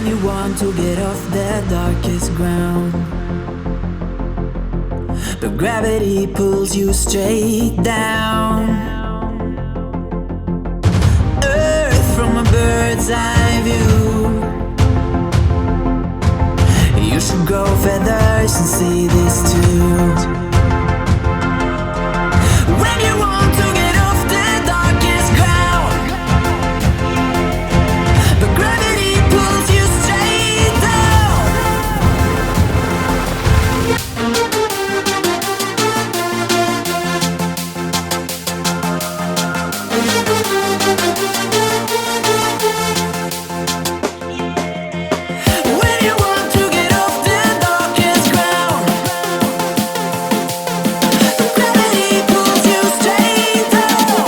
When you want to get off the darkest ground, but gravity pulls you straight down. Earth from a bird's eye view. You should grow feathers and see this too. When you want to get off the darkest ground, but gravity pulls you straight down. When you want to get off the darkest ground, but gravity pulls you straight down.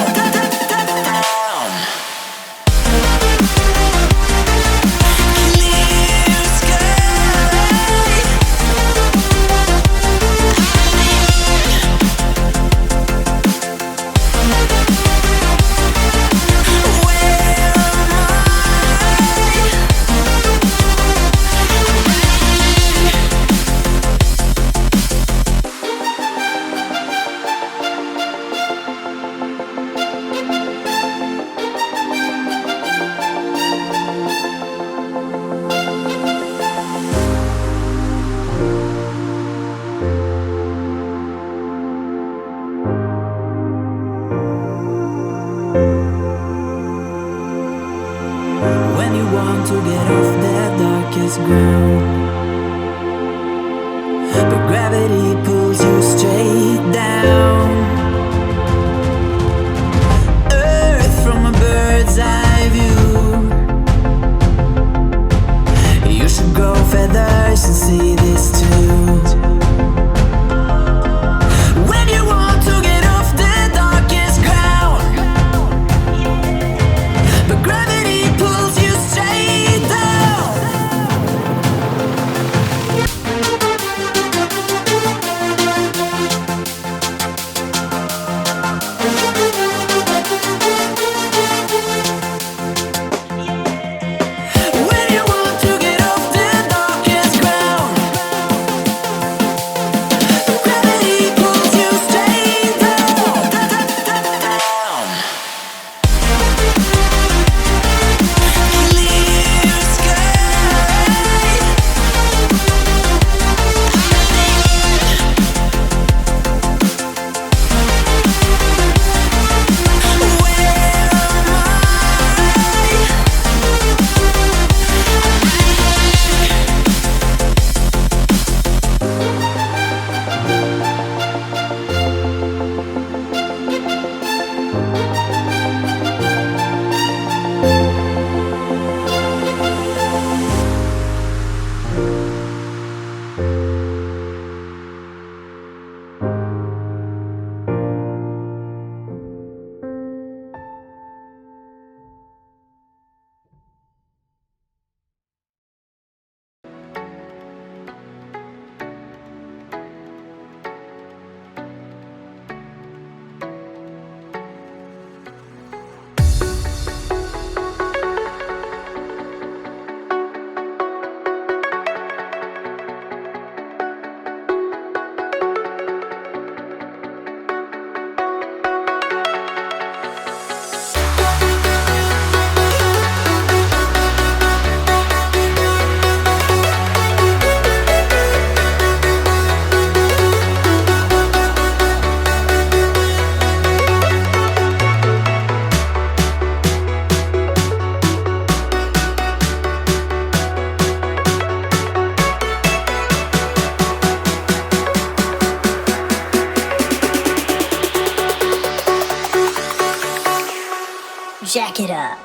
Clear sky. When you want to get off the darkest ground, but gravity pulls you straight down. Earth from a bird's eye view. You should grow feathers and see this too. When you want to get off the darkest ground, but gravity pulls you straight down. When you want to get off the darkest ground, but gravity pulls you straight down. Clear sky. Where am I? Jack it up.